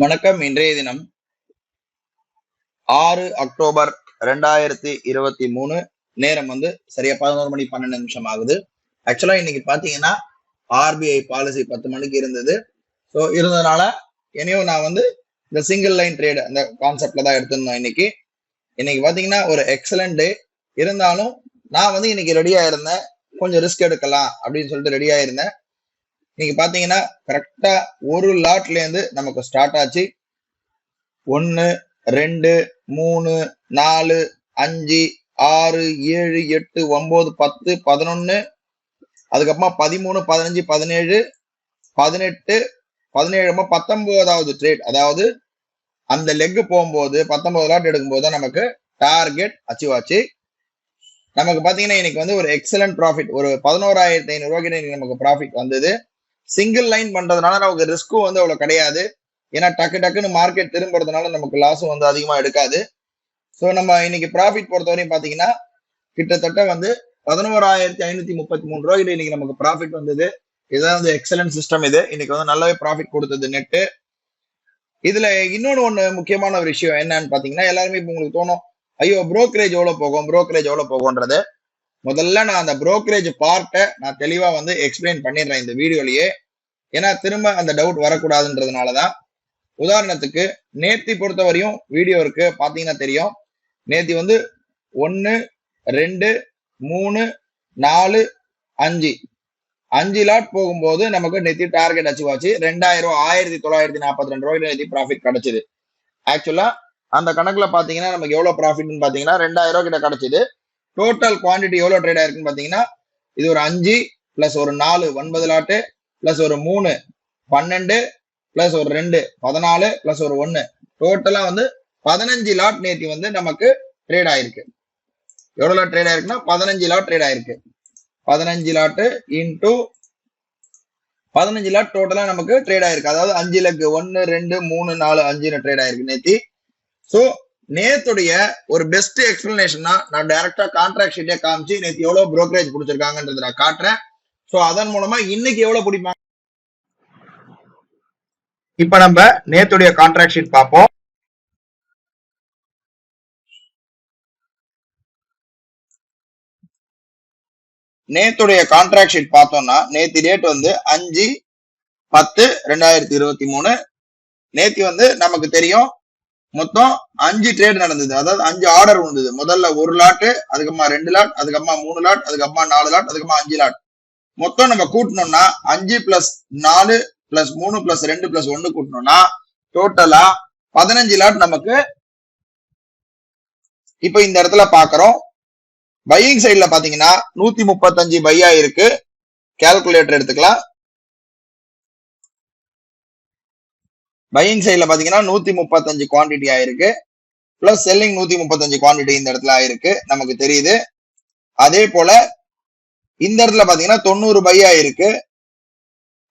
வணக்கம். இன்றைய தினம் 6 அக்டோபர் 2023. நேரம் சரியா 11 மணி 12 நிமிஷம் ஆகுது. ஆக்சுவலா இன்னைக்கு பாத்தீங்கன்னா ஆர்பிஐ பாலிசி 10 மணிக்கு இருந்தது. ஸோ இருந்ததுனால இனியும் நான் இந்த சிங்கிள் லைன் ட்ரேட் அந்த கான்செப்ட்ல தான் எடுத்திருந்தோம். இன்னைக்கு பாத்தீங்கன்னா ஒரு எக்ஸலண்ட் டே. இருந்தாலும் நான் இன்னைக்கு ரெடியா இருந்தேன், கொஞ்சம் ரிஸ்க் எடுக்கலாம் அப்படின்னு சொல்லிட்டு ரெடியா இருந்தேன். இன்னைக்கு பாத்தீங்கன்னா கரெக்டா ஒரு லாட்ல இருந்து நமக்கு ஸ்டார்ட் ஆச்சு. 1 2 3 4 5 6 7 8 9 10 11 அதுக்கப்புறமா 13 15 17 18 17 19வது ட்ரேட். அதாவது அந்த லெக் போகும்போது 19 லாட் எடுக்கும்போது தான் நமக்கு டார்கெட் அச்சீவ் ஆச்சு. நமக்கு பாத்தீங்கன்னா இன்னைக்கு ஒரு எக்ஸலன்ட் ப்ராஃபிட், ஒரு 11,500 ரூபாய்க்கு நமக்கு ப்ராஃபிட் வந்தது. சிங்கிள் லைன் பண்றதுனால நமக்கு ரிஸ்க்கும் அவ்வளவு கிடையாது. ஏன்னா டக்குன்னு மார்க்கெட் திரும்புறதுனால நமக்கு லாஸும் அதிகமா எடுக்காது. ஸோ நம்ம இன்னைக்கு ப்ராஃபிட் பொறுத்தவரையும் பாத்தீங்கன்னா கிட்டத்தட்ட 11,533 ரூபாய்க்கு இன்னைக்கு நமக்கு ப்ராஃபிட் வந்தது. இதுதான் எக்ஸலன்ட் சிஸ்டம். இது இன்னைக்கு நல்லாவே ப்ராஃபிட் கொடுத்தது நெட்டு. இதுல இன்னொன்னு முக்கியமான ஒரு விஷயம் என்னன்னு பாத்தீங்கன்னா, எல்லாருமே இப்ப உங்களுக்கு தோணும், ஐயோ புரோக்கரேஜ் எவ்வளவு போகும்ன்றது. முதல்ல நான் அந்த புரோக்கரேஜ் பார்ட்டை நான் தெளிவா எக்ஸ்பிளைன் பண்ணிடுறேன் இந்த வீடியோலயே. ஏன்னா திரும்ப அந்த டவுட் வரக்கூடாதுன்றதுனாலதான். உதாரணத்துக்கு நேத்தி பொறுத்தவரையும் வீடியோ இருக்கு, பாத்தீங்கன்னா தெரியும். நேத்தி 1 2 3 4 5 லாட் போகும்போது நமக்கு நேத்தி டார்கெட் அச்சீவ் ஆச்சு. 1942 ரூபாய்க்கு நேத்தி ப்ராஃபிட் கிடைச்சது. ஆக்சுவலா அந்த கணக்குல பாத்தீங்கன்னா நமக்கு எவ்வளவு ப்ராஃபிட்னு பாத்தீங்கன்னா 2000 ரூபாய் கிட்ட கிடைச்சது. டோட்டல் குவான்டிட்டி எவ்வளவு ட்ரேட் ஆயிருக்குன்னு பாத்தீங்கன்னா, இது ஒரு 5 பிளஸ் ஒரு 4 9 லாட்டு பிளஸ் ஒரு 3 12 பிளஸ் ஒரு 2 14 பிளஸ் ஒரு 1 டோட்டலா 15 லாட் நேத்தி நமக்கு ட்ரேட் ஆயிருக்கு. எவ்வளவு லாட் ட்ரேட் ஆயிருக்குன்னா 15 லாட் ட்ரேட் ஆயிருக்கு. 15 லாட்டு இன்டூ 15 லாட் டோட்டலா நமக்கு ட்ரேட் ஆயிருக்கு. அதாவது 5 லெக் 1 2 3 4 5 ட்ரேட் ஆயிருக்கு நேத்தி. சோ நேத்துடைய ஒரு பெஸ்ட் எக்ஸ்பிளனேஷன் நான் டைரக்டா கான்ட்ராக்ட் ஷீட்டே காமிச்சு நேத்து எவ்வளவு புரோக்கரேஜ் பிடிச்சிருக்காங்கன்றது நான் காட்டுறேன். சோ அதன் மூலமா இன்னைக்கு எவ்வளவு பிடிப்பாங்க. இப்ப நம்ம நேத்துடைய கான்ட்ராக்ட் ஷீட் பார்ப்போம். நேத்துடைய கான்ட்ராக்ட் ஷீட் பார்த்தோம்னா நேத்து டேட் 5/10/2023. நேத்தி நமக்கு தெரியும் மொத்தம் 5 ட்ரேட் நடந்தது. அதாவது 5 ஆர்டர் வந்தது. முதல்ல 1 லாட்டு, அதுக்கப்புறமா 2 லாட், அதுக்கப்புறமா 3 லாட், அதுக்கப்புறமா 4 லாட், அதுக்கப்புறமா 5 லாட். மொத்தம் நம்ம கூட்டணும்னா 5 பிளஸ் 4 பிளஸ் 3 பிளஸ் 2 பிளஸ் 1 கூட்டணும்னா டோட்டலா 15 லாட் நமக்கு இப்ப இந்த இடத்துல பாக்குறோம். பையிங் சைட்ல பாத்தீங்கன்னா 135 பையா இருக்கு. கால்குலேட்டர் எடுத்துக்கலாம். பையிங் சைட்ல பாத்தீங்கன்னா 135 குவான்டிட்டி ஆயிருக்கு. பிளஸ் செல்லிங் 135 குவான்டிட்டி இந்த இடத்துல ஆயிருக்கு, நமக்கு தெரியுது. அதே போல இந்த இடத்துல பாத்தீங்கன்னா 90 பை ஆயிருக்கு.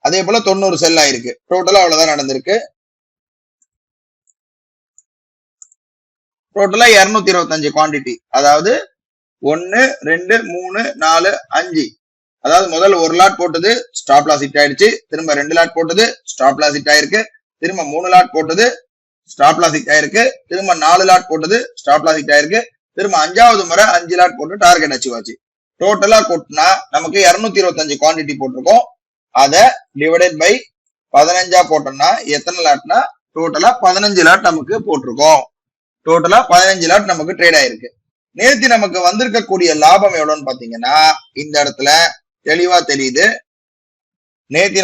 அதே போல 90 செல் ஆயிருக்கு. டோட்டலா அவ்வளவுதான் நடந்திருக்கு. டோட்டலா 225 குவான்டிட்டி. அதாவது 1 2 3 4 5. அதாவது முதல்ல 1 லாட் போட்டது ஸ்டாப் லாஸ் ஹிட் ஆயிடுச்சு. திரும்ப 2 லாட் போட்டது ஸ்டாப் லாஸ் ஹிட் ஆயிருக்கு. திரும்ப 3 லாட் போட்டது ஸ்டாப் லாஸ் ஹிட் ஆயிருக்கு. திரும்ப 4 லாட் போட்டது ஸ்டாப் லாஸ் ஹிட் ஆயிருக்கு. திரும்ப 5வது முறை 5 லாட் போட்டு டார்கெட் அச்சீவ் ஆச்சு. டோட்டலா கொட்டினா நமக்கு 225 குவான்டிட்டி போட்டிருக்கோம். அதை டிவைடட் பை 15 போட்டோம்னா எத்தனை லாட்னா டோட்டலா 15 லாட் நமக்கு போட்டிருக்கோம். டோட்டலா 15 லாட் நமக்கு ட்ரேட் ஆயிருக்கு. நேத்தி நமக்கு வந்திருக்கக்கூடிய லாபம் எவ்வளவுன்னு பாத்தீங்கன்னா இந்த இடத்துல தெளிவா தெரியுது. நேத்தி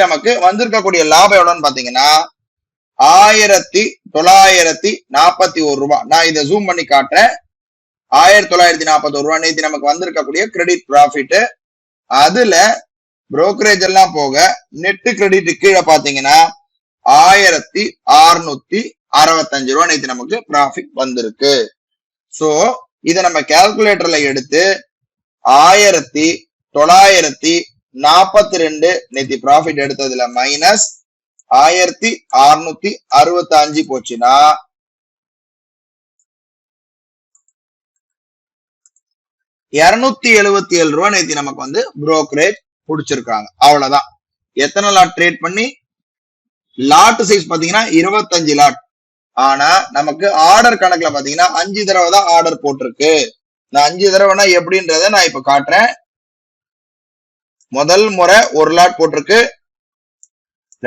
நமக்கு வந்திருக்கக்கூடிய லாபம் எவ்வளவுன்னு பாத்தீங்கன்னா 1941 ரூபாய். நான் இதை ஜூம் பண்ணி காட்டுறேன். 1941 ரூபாய் நேத்தி நமக்கு வந்திருக்கக்கூடிய கிரெடிட் ப்ராஃபிட். அதுல புரோக்கரேஜ் எல்லாம் போக நெட் கிரெடிட் கீழே பாத்தீங்கன்னா 1665 ரூபாய் நேத்தி நமக்கு ப்ராஃபிட் வந்திருக்கு. சோ இதை நம்ம கால்குலேட்டர்ல எடுத்து 1942 நேத்தி ப்ராஃபிட் எடுத்ததுல மைனஸ் 1665 போச்சுன்னா 277 ரூபாய் நேத்தி நமக்கு புரோக்கரேஜ் பிடிச்சிருக்காங்க. அவ்வளவுதான். எத்தனை லாட் ட்ரேட் பண்ணி லாட் சைஸ் பாத்தீங்கன்னா 25 லாட். ஆனா நமக்கு ஆர்டர் கணக்குல பாத்தீங்கன்னா 5 தடவை தான் ஆர்டர் போட்டிருக்கு. இந்த 5 தடவைனா எப்படின்றத நான் இப்ப காட்டுறேன். முதல் முறை 1 லாட் போட்டிருக்கு,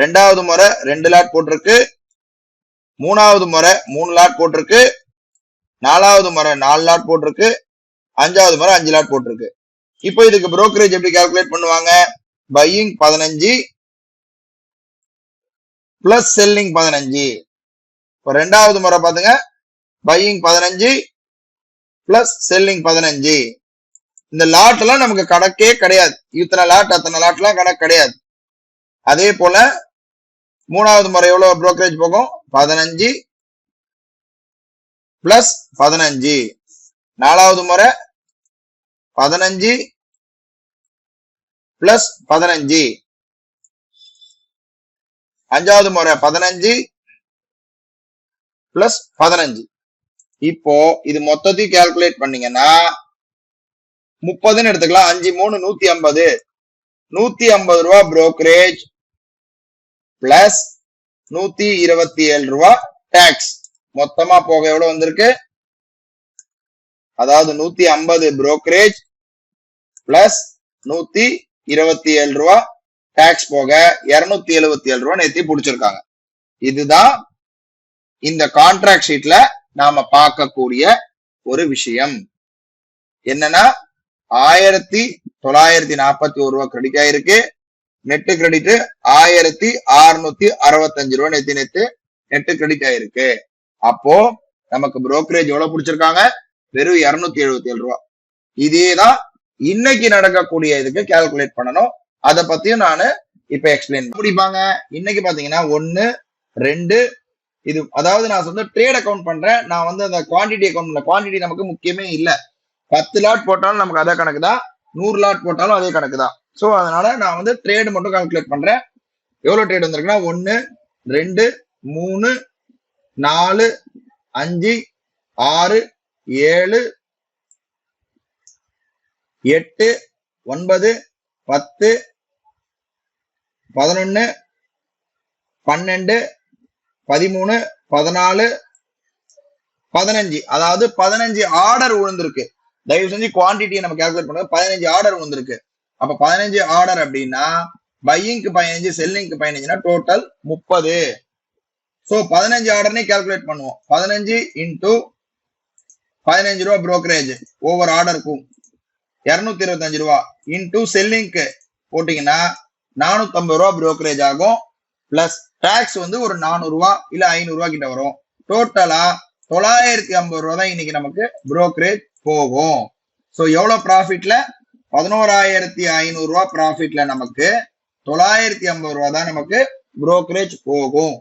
ரெண்டாவது முறை 2 லாட் போட்டிருக்கு, மூணாவது முறை 3 லாட் போட்டிருக்கு, நாலாவது முறை 4 லாட் போட்டிருக்கு, அஞ்சாவது முறை 5 லாட் போட்டிருக்கு. இப்போ இதுக்கு புரோக்கரேஜ் எப்படி கால்குலேட் பண்ணுவாங்க? Buying 15 plus selling 15. இப்போ ரெண்டாவது முறை பாத்துங்க, பையிங் 15 பிளஸ் செல்லிங் 15. இந்த லாட் எல்லாம் நமக்கு கணக்கே கிடையாது. இத்தனை லாட் அத்தனை லாட் எல்லாம் கணக்கு கிடையாது. அதே போல மூணாவது முறை எவ்வளவு புரோக்கரேஜ் போகும்? 15 பிளஸ் 15. நாலாவது முறை 15 பிளஸ் 15. அஞ்சாவது முறை 15 பிளஸ் 15. இப்போ இது மொத்தத்தையும் கால்குலேட் பண்ணீங்கன்னா 30ன்னு எடுத்துக்கலாம். 5 3 150. 150 ரூபா புரோக்கரேஜ் பிளஸ் 127 ரூபா டாக்ஸ். மொத்தமா போக எவ்வளவு வந்திருக்கு? அதாவது 150 புரோக்கரேஜ் பிளஸ் 127 ரூபா டாக்ஸ் போக 277 ரூபா நேத்தி புடிச்சிருக்காங்க. இதுதான் இந்த கான்ட்ராக்ட் ஷீட்ல நாம பார்க்கக்கூடிய ஒரு விஷயம். என்னன்னா 1941 ரூபா கிரெடிட் ஆயிருக்கு. நெட் கிரெடிட் 1665 ரூபா நேத்து நெட் கிரெடிட் ஆயிருக்கு. அப்போ நமக்கு புரோக்கரேஜ் எவ்வளவு பிடிச்சிருக்காங்க? வெறும் 277 ரூபா. இதேதான் இன்னைக்கு நடக்கக்கூடிய இதுக்கு கால்குலேட் பண்ணணும். அதை பத்தியும் நான் இப்ப எக்ஸ்பிளைன் முடிப்பாங்க. இன்னைக்கு பாத்தீங்கன்னா 1 2 இது, அதாவது நான் வந்து ட்ரேட் அக்கௌண்ட் பண்றேன். நான் வந்து அந்த குவான்டிட்டி அக்கௌண்ட் பண்ணல. குவான்டிட்டி நமக்கு முக்கியமே இல்ல. 10 லாட் போட்டாலும் நமக்கு அதே கணக்கு தான், 100 லாட் போட்டாலும் அதே கணக்கு தான். சோ அதனால நான் வந்து ட்ரேட் மட்டும் கால்குலேட் பண்றேன். எவ்வளவு ட்ரேட் வந்திருக்குன்னா 1 2 3 4 5 6 7 8 9 10 11 12 13 14 15. அதாவது 15 ஆர்டர் விழுந்திருக்கு. தயவு செஞ்சு குவான்டிட்டியை நம்ம கால்குலேட் பண்ணுங்க. 15 ஆர்டர் விழுந்திருக்கு. அப்ப 15 ஆர்டர் அப்படின்னா பையிங்க்கு 15 செல்லிங்க்கு 15னா டோட்டல் 30. சோ 15 ஆர்டர்னே கால்குலேட் பண்ணுவோம். 15 இன்டூ 15 ரூபா புரோக்கரேஜ் ஒவ்வொரு ஆர்டருக்கும் 225 ரூபா இன்டூ செல்லிங்க்கு போட்டீங்கன்னா 450 ரூபா புரோக்கரேஜ் ஆகும். பிளஸ் டாக்ஸ் வந்து ஒரு 400 ரூபா இல்ல 500 ரூபா கிட்ட வரும். டோட்டலா 950 ரூபா தான் இன்னைக்கு நமக்கு புரோக்கரேஜ் போகும். சோ எவ்வளவு ப்ராஃபிட்ல? 11,500 ரூபா ப்ராஃபிட்ல நமக்கு 950 ரூபா தான் நமக்கு புரோக்கரேஜ் போகும்.